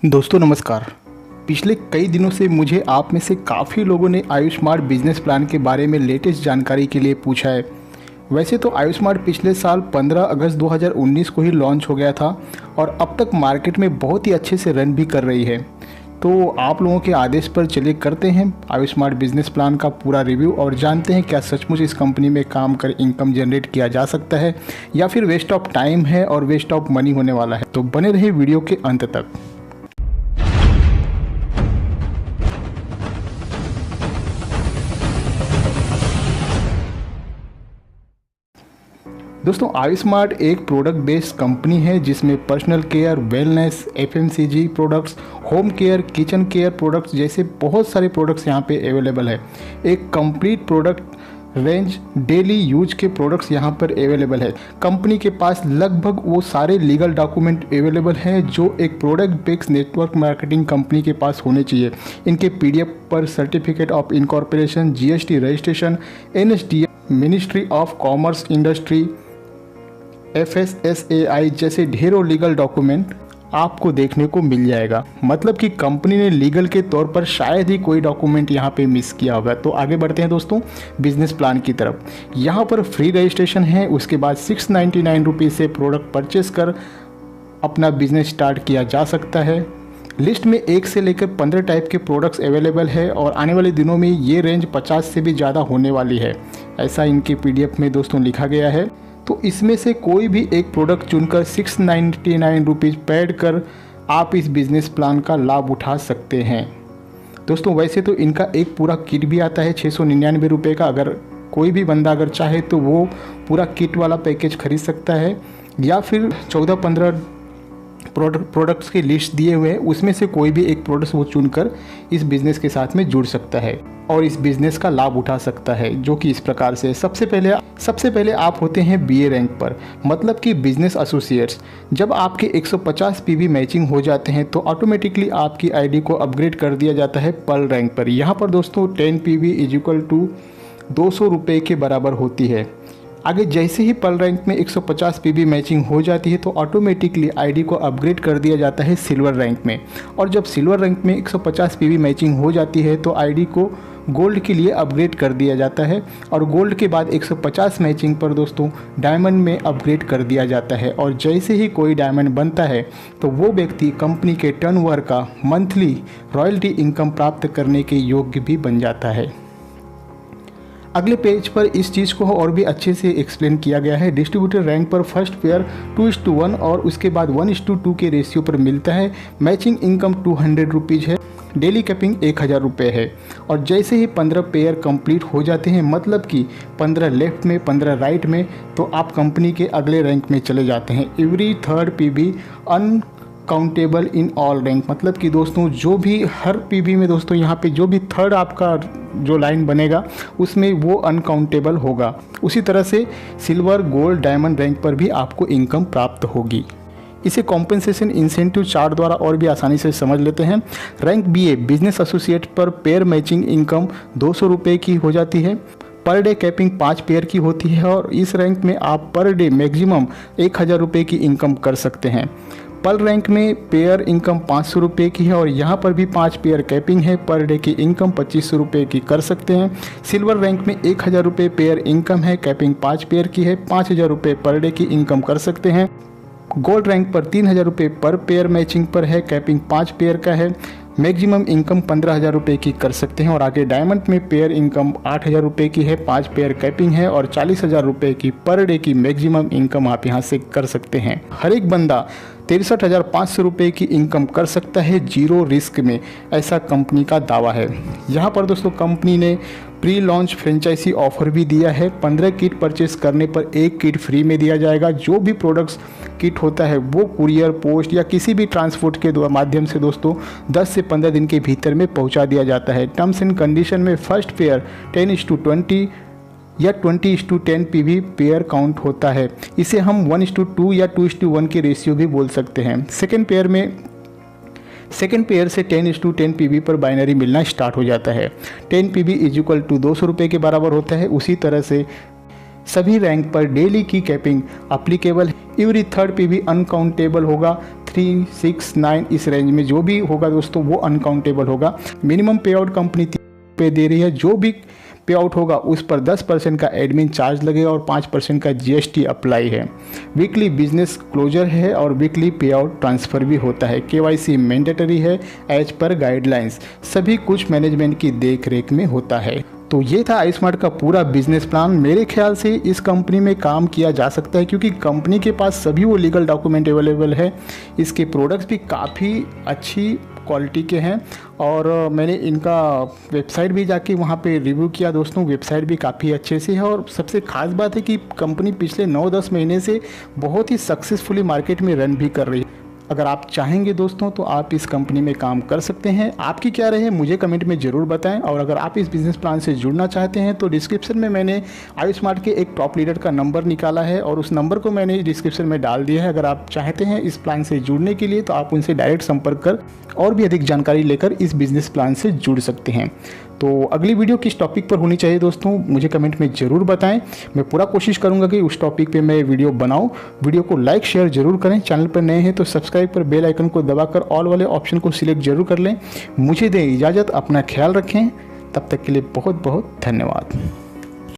दोस्तों नमस्कार। पिछले कई दिनों से मुझे आप में से काफ़ी लोगों ने आयुष्मार्ट बिजनेस प्लान के बारे में लेटेस्ट जानकारी के लिए पूछा है। वैसे तो आयुष्मार्ट पिछले साल 15 अगस्त 2019 को ही लॉन्च हो गया था और अब तक मार्केट में बहुत ही अच्छे से रन भी कर रही है। तो आप लोगों के आदेश पर चलिए करते हैं आयुष्मार्ट बिजनेस प्लान का पूरा रिव्यू और जानते हैं क्या सचमुच इस कंपनी में काम कर इनकम जनरेट किया जा सकता है या फिर वेस्ट ऑफ टाइम है और वेस्ट ऑफ मनी होने वाला है। तो बने रहिए वीडियो के अंत तक। दोस्तों आयुष्मार्ट एक प्रोडक्ट बेस्ड कंपनी है जिसमें personal care, wellness, FMCG products, home care, kitchen care products जैसे बहुत सारे प्रोडक्ट्स यहाँ पे अवेलेबल है। एक complete product range daily use के प्रोडक्ट्स यहाँ पर अवेलेबल है। कंपनी के पास लगभग वो सारे लीगल डॉक्यूमेंट अवेलेबल हैं जो एक product based network marketing company के पास होने चाहिए। इनके पीडीएफ पर certificate of incorporation, GST registration, NSDM, ministry of commerce industry, FSSAI जैसे ढेरों लीगल डॉक्यूमेंट आपको देखने को मिल जाएगा। मतलब कि कंपनी ने लीगल के तौर पर शायद ही कोई डॉक्यूमेंट यहाँ पे मिस किया होगा। तो आगे बढ़ते हैं दोस्तों बिजनेस प्लान की तरफ। यहाँ पर फ्री रजिस्ट्रेशन है, उसके बाद 699 रुपीज़ से प्रोडक्ट परचेस कर अपना बिजनेस स्टार्ट किया जा सकता है। लिस्ट में 1 से लेकर 15 टाइप के प्रोडक्ट्स अवेलेबल है और आने वाले दिनों में ये रेंज 50 से भी ज़्यादा होने वाली है, ऐसा इनके PDF में दोस्तों लिखा गया है। तो इसमें से कोई भी एक प्रोडक्ट चुनकर 699 रुपीज़ पेड कर आप इस बिज़नेस प्लान का लाभ उठा सकते हैं। दोस्तों वैसे तो इनका एक पूरा किट भी आता है 699 रुपये का। अगर कोई भी बंदा अगर चाहे तो वो पूरा किट वाला पैकेज खरीद सकता है या फिर 14-15 प्रोडक्ट्स की लिस्ट दिए हुए हैं, उसमें से कोई भी एक प्रोडक्ट वो चुनकर इस बिज़नेस के साथ में जुड़ सकता है और इस बिज़नेस का लाभ उठा सकता है, जो कि इस प्रकार से सबसे पहले आप होते हैं BA रैंक पर, मतलब कि बिजनेस एसोसिएट्स। जब आपके 150 PV मैचिंग हो जाते हैं तो ऑटोमेटिकली आपकी ID को अपग्रेड कर दिया जाता है पर्ल रैंक पर। यहाँ पर दोस्तों 10 PV = 200 रुपये के बराबर होती है। आगे जैसे ही पर्ल रैंक में 150 PV मैचिंग हो जाती है तो ऑटोमेटिकली ID को अपग्रेड कर दिया जाता है सिल्वर रैंक में, और जब सिल्वर रैंक में 150 PV मैचिंग हो जाती है तो ID को गोल्ड के लिए अपग्रेड कर दिया जाता है और गोल्ड के बाद 150 मैचिंग पर दोस्तों डायमंड में अपग्रेड कर दिया जाता है। और जैसे ही कोई डायमंड बनता है तो वो व्यक्ति कंपनी के टर्नओवर का मंथली रॉयल्टी इनकम प्राप्त करने के योग्य भी बन जाता है। अगले पेज पर इस चीज़ को और भी अच्छे से एक्सप्लेन किया गया है। डिस्ट्रीब्यूटर रैंक पर फर्स्ट पेयर 2:1 और उसके बाद 1:2 के रेशियो पर मिलता है। मैचिंग इनकम 200 रुपीज़ है। डेली कैपिंग 1000 रुपये है। और जैसे ही 15 पेयर कंप्लीट हो जाते हैं, मतलब कि 15 लेफ्ट में 15 राइट में, तो आप कंपनी के अगले रैंक में चले जाते हैं। Every third PV uncountable in all rank, मतलब कि दोस्तों जो भी हर PV में दोस्तों यहाँ पे जो भी थर्ड आपका जो लाइन बनेगा उसमें वो अनकाउंटेबल होगा। उसी तरह से सिल्वर, गोल्ड, डायमंड रैंक पर भी आपको इनकम प्राप्त होगी। इसे कॉम्पेंसेशन इंसेंटिव चार्ट द्वारा और भी आसानी से समझ लेते हैं। रैंक BA बिजनेस एसोसिएट पर पेयर मैचिंग इनकम 200 रुपये की हो जाती है। पर डे कैपिंग 5 पेयर की होती है और इस रैंक में आप पर डे मैक्सिमम 1000 रुपये की इनकम कर सकते हैं। पर्ल रैंक में पेयर इनकम 500 रुपये की है और यहाँ पर भी 5 पेयर कैपिंग है। पर डे की इनकम 2500 रुपये की कर सकते हैं। सिल्वर रैंक में 1000 रुपये पेयर इनकम है, कैपिंग 5 पेयर की है, 5000 रुपये पर डे की इनकम कर सकते हैं। गोल्ड रैंक पर 3000 रुपये पर पेयर मैचिंग पर है, कैपिंग 5 पेयर का है, मैक्सिमम इनकम 15000 रुपये की कर सकते हैं। और आगे डायमंड में पेयर इनकम 8000 रुपये की है, 5 पेयर कैपिंग है और 40000 रुपये की पर डे की मैक्सिमम इनकम आप यहाँ से कर सकते हैं। हर एक बंदा 63,500 रुपये की इनकम कर सकता है जीरो रिस्क में, ऐसा कंपनी का दावा है। यहाँ पर दोस्तों कंपनी ने प्री लॉन्च फ्रेंचाइजी ऑफर भी दिया है। 15 किट परचेस करने पर 1 किट फ्री में दिया जाएगा। जो भी प्रोडक्ट्स किट होता है वो कुरियर, पोस्ट या किसी भी ट्रांसपोर्ट के माध्यम से दोस्तों 10 से 15 दिन के भीतर में पहुंचा दिया जाता है। टर्म्स एंड कंडीशन में फर्स्ट पेयर 10:20 या 20:10 PV पेयर काउंट होता है। इसे हम 1:2 या 2:1 के रेशियो भी बोल सकते हैं। सेकेंड पेयर से 10:10 PV पर बाइनरी मिलना स्टार्ट हो जाता है। 10 PV = 200 रुपये के बराबर होता है। उसी तरह से सभी रैंक पर डेली की कैपिंग अप्लीकेबल है। एवरी थर्ड PV अनकाउंटेबल होगा। 3, 6, 9 इस रेंज में जो भी होगा दोस्तों वो अनकाउंटेबल होगा। मिनिमम पे आउट कंपनी पे दे रही है, जो भी पे आउट होगा उस पर 10% का एडमिन चार्ज लगेगा और 5% का जीएसटी अप्लाई है। वीकली बिजनेस क्लोजर है और वीकली पे आउट ट्रांसफ़र भी होता है। केवाईसी मैंडेटरी है एज पर गाइडलाइंस। सभी कुछ मैनेजमेंट की देख रेख में होता है। तो ये था iSmart का पूरा बिजनेस प्लान। मेरे ख्याल से इस कंपनी में काम किया जा सकता है क्योंकि कंपनी के पास सभी वो लीगल डॉक्यूमेंट अवेलेबल है। इसके प्रोडक्ट्स भी काफ़ी अच्छी क्वालिटी के हैं और मैंने इनका वेबसाइट भी जाके वहाँ पे रिव्यू किया दोस्तों। वेबसाइट भी काफ़ी अच्छे से है और सबसे ख़ास बात है कि कंपनी पिछले 9-10 महीने से बहुत ही सक्सेसफुली मार्केट में रन भी कर रही है। अगर आप चाहेंगे दोस्तों तो आप इस कंपनी में काम कर सकते हैं। आपकी क्या राय है मुझे कमेंट में ज़रूर बताएं। और अगर आप इस बिज़नेस प्लान से जुड़ना चाहते हैं तो डिस्क्रिप्शन में मैंने iSmart के एक टॉप लीडर का नंबर निकाला है और उस नंबर को मैंने डिस्क्रिप्शन में डाल दिया है। अगर आप चाहते हैं इस प्लान से जुड़ने के लिए तो आप उनसे डायरेक्ट संपर्क कर और भी अधिक जानकारी लेकर इस बिज़नेस प्लान से जुड़ सकते हैं। तो अगली वीडियो किस टॉपिक पर होनी चाहिए दोस्तों मुझे कमेंट में ज़रूर बताएं। मैं पूरा कोशिश करूंगा कि उस टॉपिक पे मैं वीडियो बनाऊं। वीडियो को लाइक शेयर जरूर करें। चैनल पर नए हैं तो सब्सक्राइब पर बेल आइकन को दबाकर ऑल वाले ऑप्शन को सिलेक्ट जरूर कर लें। मुझे दें इजाज़त, अपना ख्याल रखें। तब तक के लिए बहुत बहुत धन्यवाद।